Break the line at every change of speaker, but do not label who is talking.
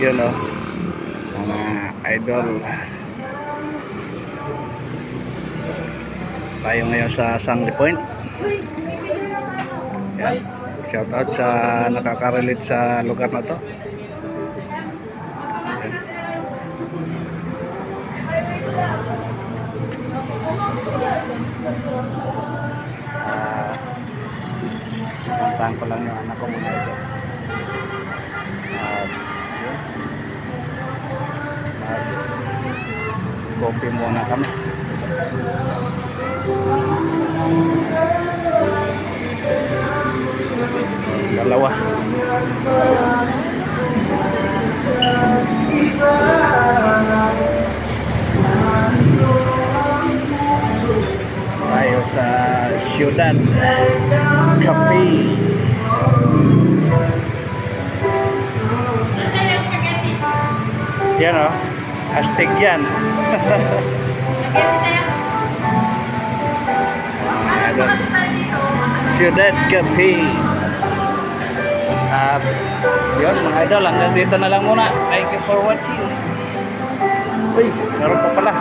Yun o, mga idol. Tayo ngayon sa Sandy Point. Yan. Shout out sa nakaka-relate sa lugar na to. Yan. Santahan ko lang yung anak ko mga idol. Coffee muna kami. Dalawa. Tayo sa Ciudad Cafe. Yan o, astig yan. Ciudad Cafe. At yun mga idol, hanggang dito na lang muna. Thank you for watching. Uy, meron pa pala.